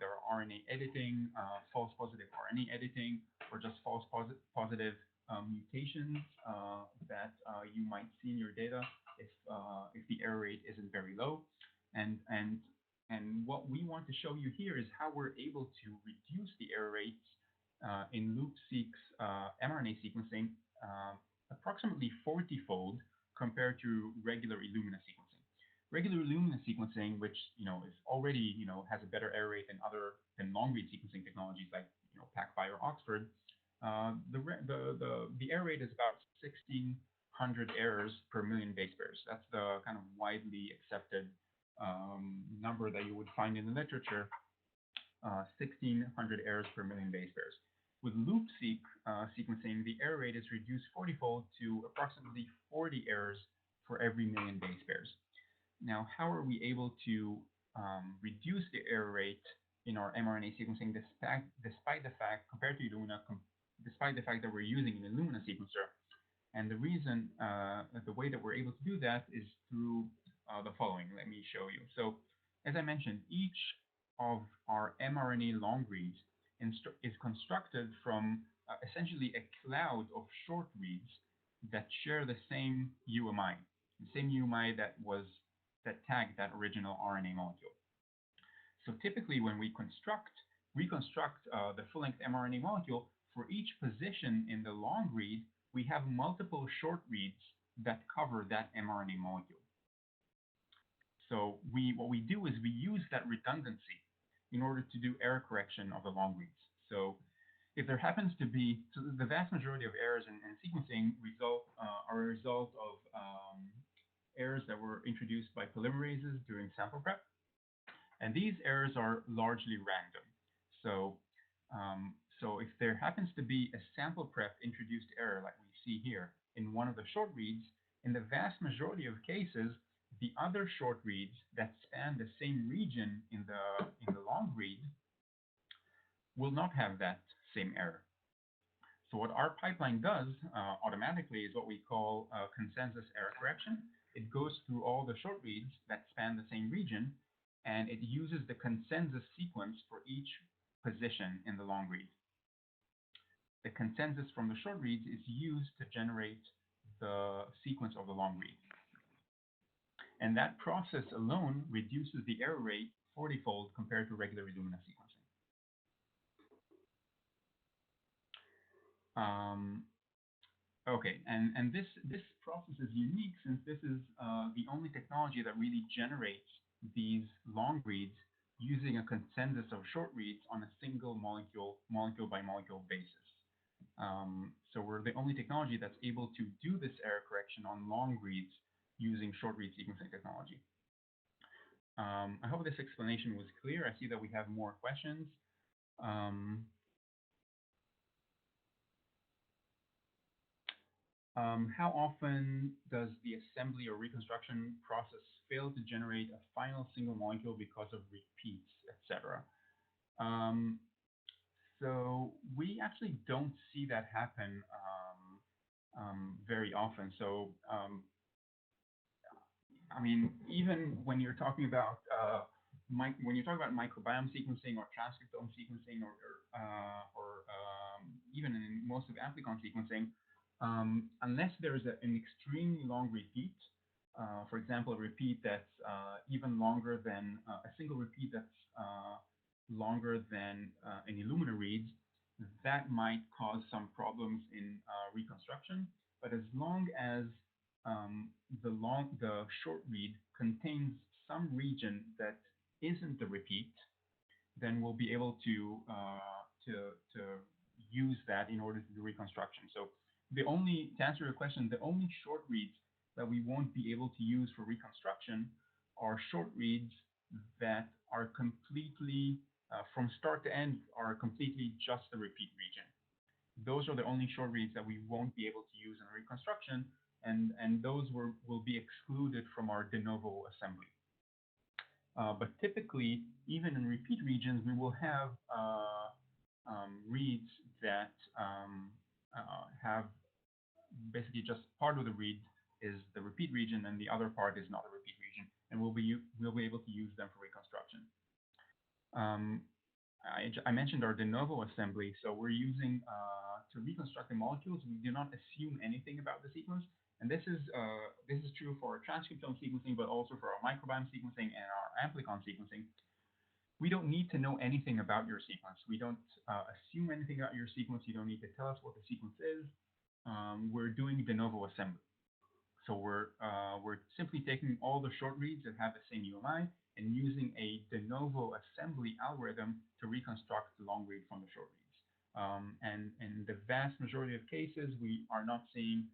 There are RNA editing, false positive RNA editing, or just false positive mutations that you might see in your data if the error rate isn't very low. And what we want to show you here is how we're able to reduce the error rates in LoopSeq's mRNA sequencing approximately 40-fold compared to regular Illumina sequencing. Regular Illumina sequencing, which is already has a better error rate than long-read sequencing technologies like PacBio or Oxford, the error rate is about 1,600 errors per million base pairs. That's the kind of widely accepted number that you would find in the literature. 1,600 errors per million base pairs. With LoopSeq sequencing, the error rate is reduced 40-fold to approximately 40 errors for every million base pairs. Now, how are we able to reduce the error rate in our mRNA sequencing despite the fact, compared to Illumina, despite the fact that we're using an Illumina sequencer? And the reason, the way that we're able to do that is through the following. Let me show you. So, as I mentioned, each of our mRNA long reads is constructed from essentially a cloud of short reads that share the same UMI, that tagged that original RNA molecule. So typically, when we reconstruct the full-length mRNA molecule, for each position in the long read, we have multiple short reads that cover that mRNA molecule. So what we do is we use that redundancy in order to do error correction of the long reads. So if there happens to be, so the vast majority of errors in sequencing are a result of errors that were introduced by polymerases during sample prep. And these errors are largely random. So, so if there happens to be a sample prep introduced error like we see here in one of the short reads, in the vast majority of cases, the other short reads that span the same region in the long read will not have that same error. So what our pipeline does automatically is what we call consensus error correction. It goes through all the short reads that span the same region, and it uses the consensus sequence for each position in the long read. The consensus from the short reads is used to generate the sequence of the long read. And that process alone reduces the error rate 40-fold compared to regular Illumina sequencing. Okay, and this process is unique since this is the only technology that really generates these long reads using a consensus of short reads on a single molecule by molecule basis. So we're the only technology that's able to do this error correction on long reads using short read sequencing technology. I hope this explanation was clear. I see that we have more questions. How often does the assembly or reconstruction process fail to generate a final single molecule because of repeats, etc.? So we actually don't see that happen very often. So I mean, even when you're talking about microbiome sequencing or transcriptome sequencing or even in most of amplicon sequencing, unless there is an extremely long repeat, for example, a repeat that's even longer than a single repeat that's longer than an Illumina reads, that might cause some problems in reconstruction. But as long as the short read contains some region that isn't the repeat, then we'll be able to use that in order to do reconstruction. So to answer your question, the only short reads that we won't be able to use for reconstruction are short reads that are completely, from start to end, are completely just the repeat region. Those are the only short reads that we won't be able to use in reconstruction, and those will be excluded from our de novo assembly. But typically, even in repeat regions, we will have reads that have basically just part of the read is the repeat region and the other part is not a repeat region, and we'll be able to use them for reconstruction. I mentioned our de novo assembly, so we're using to reconstruct the molecules. We do not assume anything about the sequence, and this is true for our transcriptome sequencing, but also for our microbiome sequencing and our amplicon sequencing. We don't need to know anything about your sequence. We don't assume anything about your sequence. You don't need to tell us what the sequence is. We're doing de novo assembly. So we're simply taking all the short reads that have the same UMI and using a de novo assembly algorithm to reconstruct the long read from the short reads. And in the vast majority of cases, we are not seeing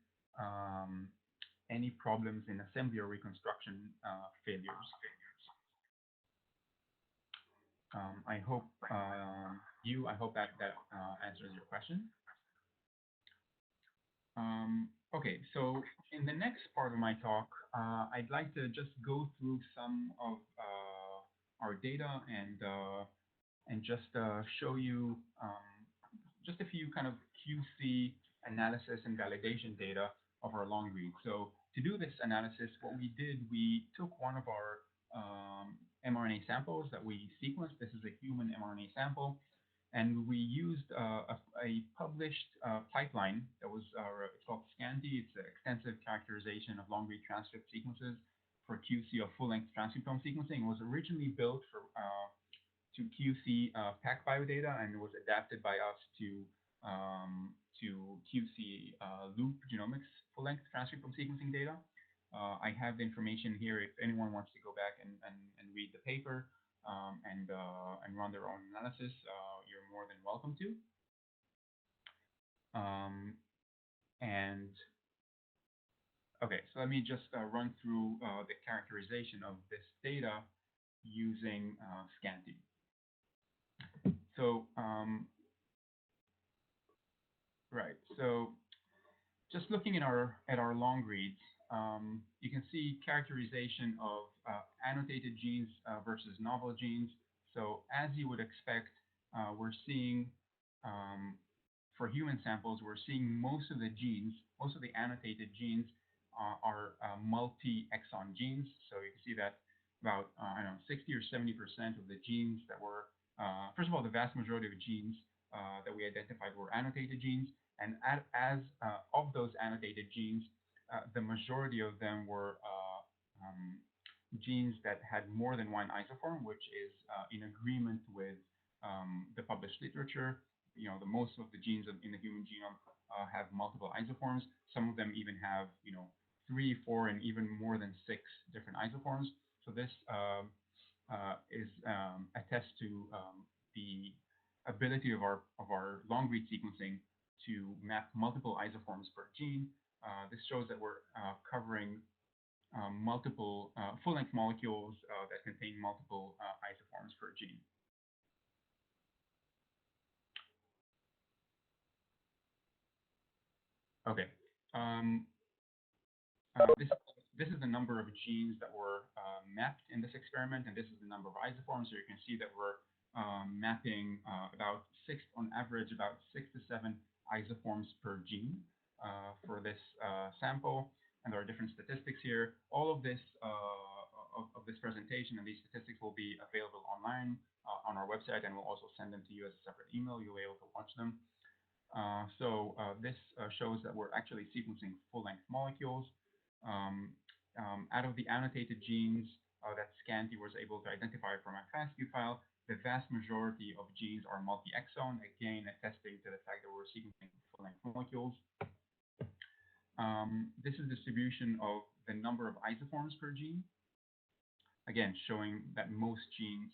any problems in assembly or reconstruction failures. I hope that answers your question. Okay, so in the next part of my talk, I'd like to just go through some of our data and just show you just a few kind of QC analysis and validation data of our long read. So to do this analysis, what we did, we took one of our mRNA samples that we sequenced. This is a human mRNA sample. And we used a published pipeline that was, it's called SCANTI. It's an extensive characterization of long-read transcript sequences for QC of full-length transcriptome sequencing. It was originally built for to QC PacBio data, and it was adapted by us to QC Loop Genomics full-length transcriptome sequencing data. I have the information here if anyone wants to go back and read the paper. And run their own analysis, you're more than welcome to. And okay, so let me just run through the characterization of this data using scanty. So, right. So just looking at our long reads, you can see characterization of annotated genes versus novel genes. So as you would expect, we're seeing for human samples, we're seeing most of the genes, most of the annotated genes are multi-exon genes. So you can see that about I don't know 60 or 70% of the genes that were first of all, the vast majority of genes that we identified were annotated genes. And as of those annotated genes, the majority of them were genes that had more than one isoform, which is in agreement with the published literature. The most of the genes in the human genome have multiple isoforms. Some of them even have 3, 4, and even more than 6 different isoforms. So this attests to the ability of our long read sequencing to map multiple isoforms per gene. This shows that we're covering multiple full-length molecules that contain multiple isoforms per gene. Okay. This is the number of genes that were mapped in this experiment, and this is the number of isoforms. So you can see that we're mapping about on average, about 6 to 7 isoforms per gene for this sample. And there are different statistics here. All of this of this presentation and these statistics will be available online on our website, and we'll also send them to you as a separate email. You'll be able to watch them. This shows that we're actually sequencing full-length molecules. Out of the annotated genes that Scanty was able to identify from a FASTQ file, the vast majority of genes are multi-exon, again attesting to the fact that we're sequencing full-length molecules. This is distribution of the number of isoforms per gene, again showing that most genes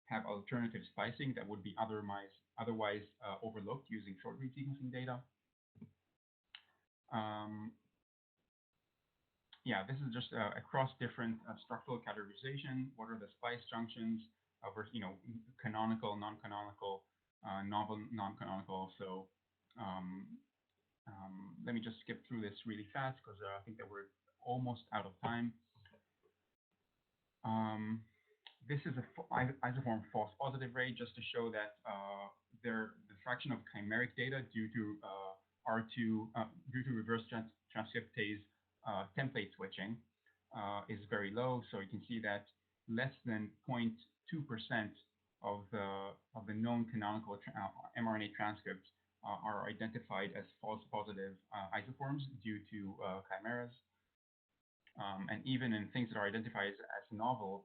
have alternative splicing that would be otherwise overlooked using short-read sequencing data. Yeah, this is just across different structural categorization. What are the splice junctions versus, canonical, non-canonical, novel, non-canonical. So let me just skip through this really fast because I think that we're almost out of time. This is a isoform false positive rate, just to show that the fraction of chimeric data due to due to reverse transcriptase template switching is very low. So you can see that less than 0.2% of the known canonical mRNA transcripts are identified as false positive isoforms due to chimeras. And even in things that are identified as novel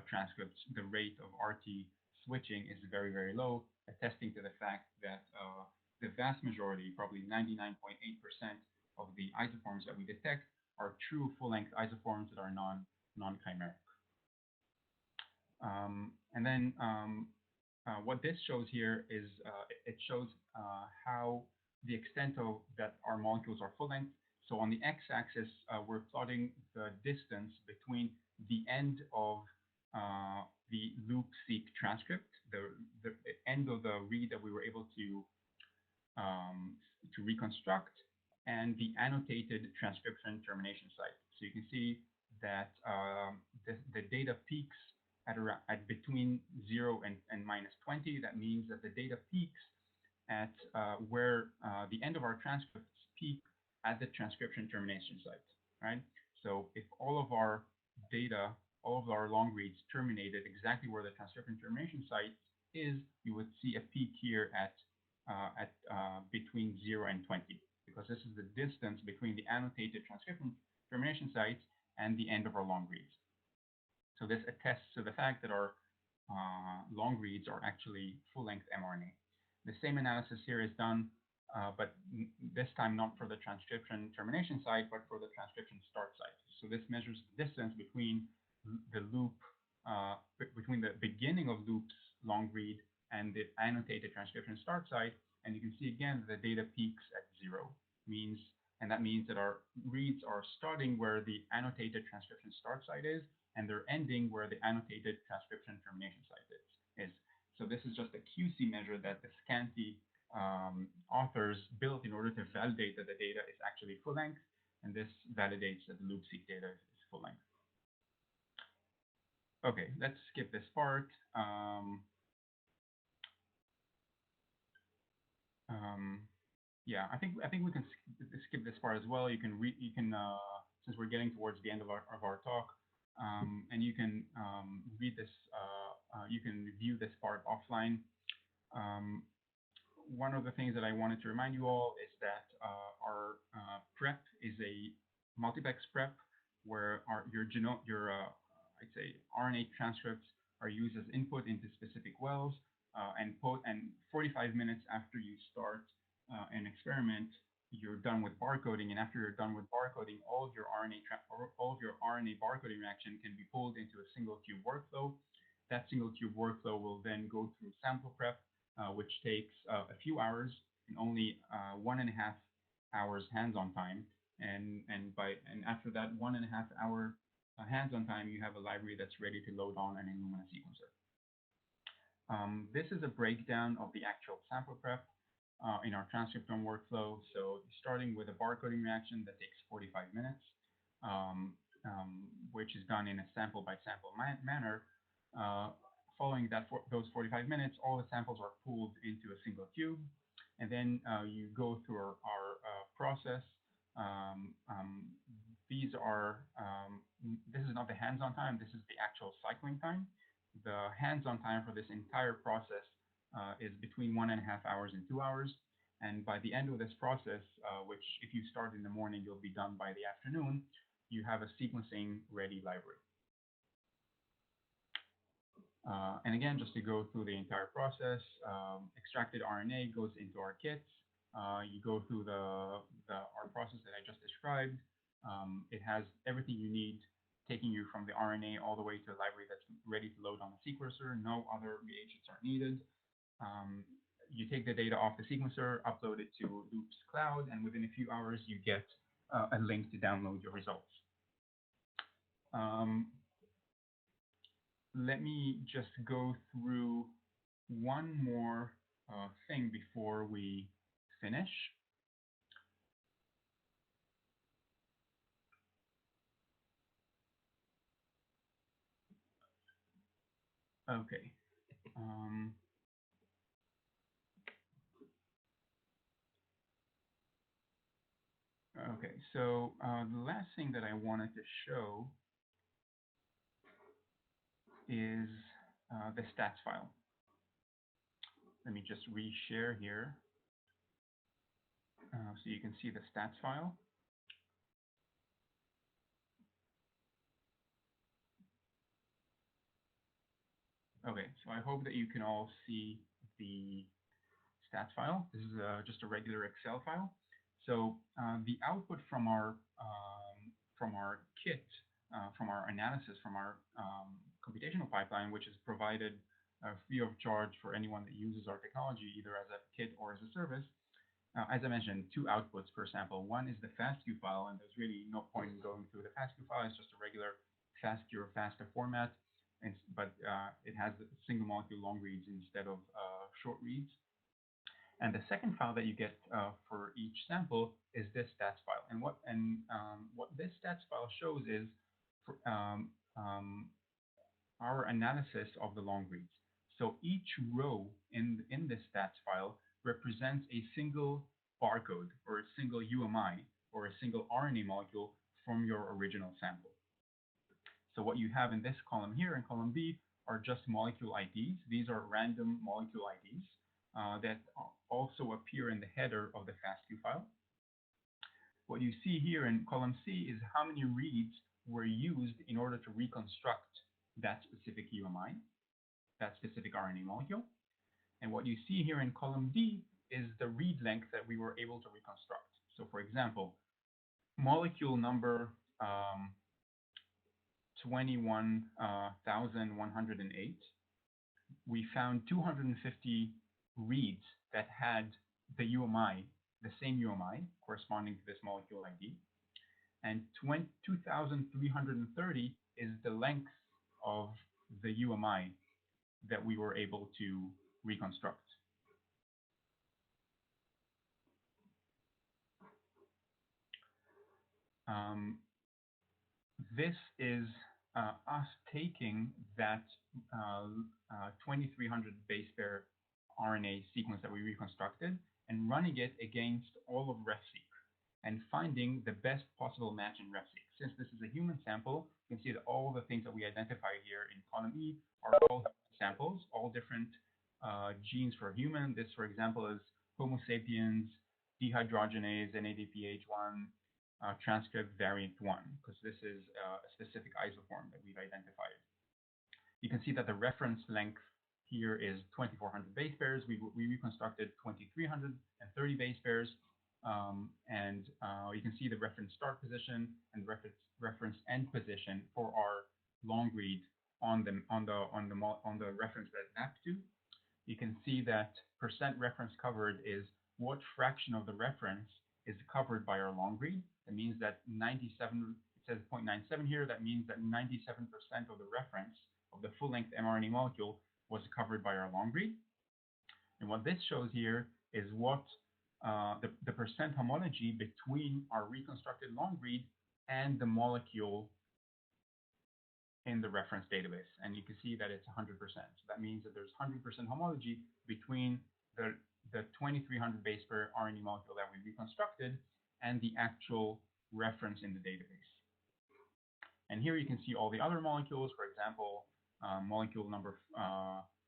transcripts, the rate of RT switching is very, very low, attesting to the fact that the vast majority, probably 99.8% of the isoforms that we detect are true full-length isoforms that are non-chimeric. And then what this shows here is it shows how the extent of that our molecules are full-length. So on the x-axis, we're plotting the distance between the end of the loop-seq transcript, the end of the read that we were able to reconstruct, and the annotated transcription termination site. So you can see that the data peaks at between 0 and minus 20. That means that the data peaks at where the end of our transcripts peak at the transcription termination site, right? So if all of our data, all of our long reads terminated exactly where the transcription termination site is, you would see a peak here at between 0 and 20, because this is the distance between the annotated transcription termination site and the end of our long reads. So this attests to the fact that our long reads are actually full-length mRNA. The same analysis here is done, but this time not for the transcription termination site, but for the transcription start site. So this measures the distance between the loop, between the beginning of loop's long read and the annotated transcription start site. And you can see again the data peaks at 0, and that means that our reads are starting where the annotated transcription start site is, and they're ending where the annotated transcription termination site is. So this is just a QC measure that the Scanty authors built in order to validate that the data is actually full length, and this validates that the loop-seq data is full length. Okay, let's skip this part. Yeah, I think we can skip this part as well. You can since we're getting towards the end of our talk, and you can read this. You can review this part offline. One of the things that I wanted to remind you all is that our prep is a multiplex prep where I'd say RNA transcripts are used as input into specific wells, and 45 minutes after you start an experiment, you're done with barcoding, and after you're done with barcoding, all of your RNA barcoding reaction can be pulled into a single tube workflow. That single tube workflow will then go through sample prep, which takes a few hours and only 1.5 hours hands-on time. And after that 1.5 hour hands-on time, you have a library that's ready to load on an Illumina sequencer. This is a breakdown of the actual sample prep in our transcriptome workflow. So starting with a barcoding reaction that takes 45 minutes, which is done in a sample by sample manner. Following those 45 minutes, all the samples are pulled into a single tube, and then you go through our process. This is not the hands-on time, this is the actual cycling time. The hands-on time for this entire process is between 1.5 hours and 2 hours. And by the end of this process, which if you start in the morning, you'll be done by the afternoon, you have a sequencing ready library. And again, just to go through the entire process, extracted RNA goes into our kits. You go through our process that I just described. It has everything you need, taking you from the RNA all the way to a library that's ready to load on the sequencer. No other reagents are needed. You take the data off the sequencer, upload it to Loop's cloud, and within a few hours, you get a link to download your results. Let me just go through one more thing before we finish. Okay. Okay, so the last thing that I wanted to show is the stats file. Let me just reshare here so you can see the stats file. Okay, so I hope that you can all see the stats file. This is just a regular Excel file. So the output from our kit, from our analysis, from our computational pipeline, which is provided free of charge for anyone that uses our technology, either as a kit or as a service. As I mentioned, 2 outputs per sample. One is the FASTQ file, and there's really no point in going through the FASTQ file. It's just a regular FASTQ or FASTA format, but it has single molecule long reads instead of short reads. And the second file that you get for each sample is this stats file. And what this stats file shows is our analysis of the long reads. So each row in this stats file represents a single barcode or a single UMI or a single RNA molecule from your original sample. So what you have in this column here, in column B, are just molecule IDs. These are random molecule IDs that also appear in the header of the FASTQ file. What you see here in column C is how many reads were used in order to reconstruct that specific UMI, that specific RNA molecule. And what you see here in column D is the read length that we were able to reconstruct. So for example, molecule number 21,108, we found 250 reads that had the UMI, the same UMI corresponding to this molecule ID. and 2,330 is the length of the UMI that we were able to reconstruct. This is us taking that 2,300 base pair RNA sequence that we reconstructed and running it against all of RefSeq and finding the best possible match in RefSeq. Since this is a human sample, you can see that all the things that we identify here in column E are all samples, all different genes for human. This, for example, is Homo sapiens, dehydrogenase, NADPH1, transcript variant 1, because this is a specific isoform that we've identified. You can see that the reference length here is 2,400 base pairs. We reconstructed 2,330 base pairs, and you can see the reference start position and reference end position for our long read on the reference that it mapped to. You can see that percent reference covered is what fraction of the reference is covered by our long read. That means that 97, it says 0.97 here, that means that 97% of the reference of the full-length mRNA molecule was covered by our long read. And what this shows here is what the percent homology between our reconstructed long read and the molecule in the reference database. And you can see that it's 100%. So that means that there's 100% homology between the 2,300 base pair RNA molecule that we reconstructed and the actual reference in the database. And here you can see all the other molecules. For example, molecule number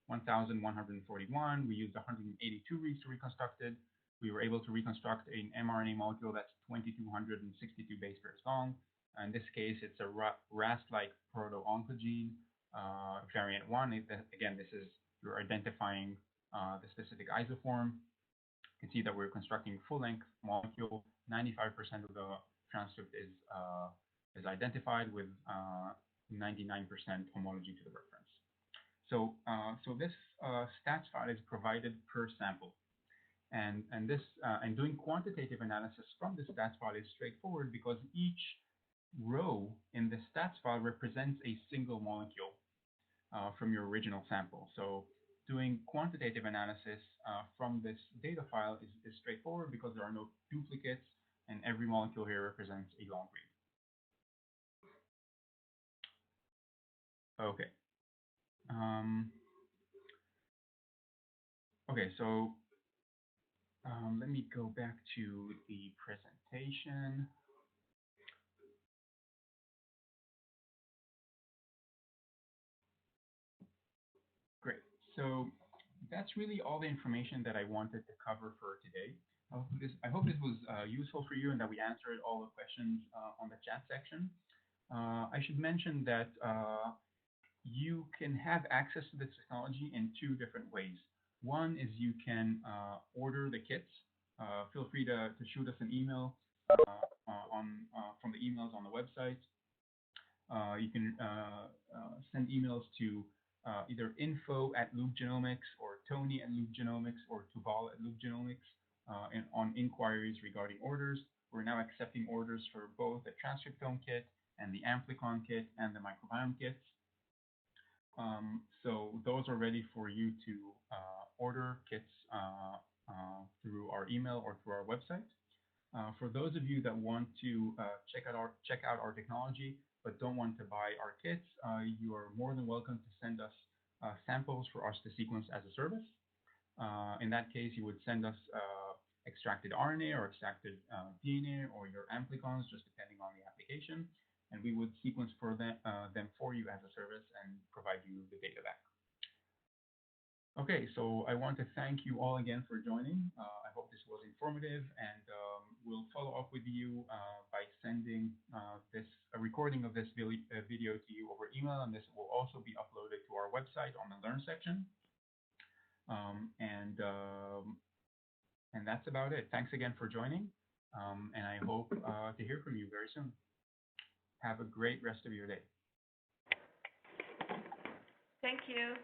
1,141, we used 182 reads to reconstruct it. We were able to reconstruct an mRNA molecule that's 2,262 base pairs long. In this case, it's a RAS-like proto-oncogene, variant 1. Again, this is, you're identifying the specific isoform. You can see that we're constructing full-length molecule. 95% of the transcript is identified with 99% homology to the reference. So this stats file is provided per sample, and doing quantitative analysis from the stats file is straightforward because each row in the stats file represents a single molecule from your original sample. So doing quantitative analysis from this data file is straightforward because there are no duplicates, and every molecule here represents a long read. Okay. Okay, so let me go back to the presentation. Great. So that's really all the information that I wanted to cover for today. I hope this was useful for you and that we answered all the questions on the chat section. I should mention that you can have access to this technology in two different ways. One is you can order the kits. Feel free to shoot us an email from the emails on the website. You can send emails to either info@loopgenomics or Tony@loopgenomics or Tuval@loopgenomics on inquiries regarding orders. We're now accepting orders for both the Transcriptome kit and the Amplicon kit and the microbiome kits. So those are ready for you to order kits through our email or through our website. For those of you that want to check out our technology but don't want to buy our kits, you are more than welcome to send us samples for us to sequence as a service. In that case, you would send us extracted RNA or extracted DNA or your amplicons, just depending on the application, and we would sequence for them for you as a service and provide you the data back. Okay, so I want to thank you all again for joining. I hope this was informative, and we'll follow up with you by sending a recording of this video to you over email, and this will also be uploaded to our website on the Learn section. And that's about it. Thanks again for joining, and I hope to hear from you very soon. Have a great rest of your day. Thank you.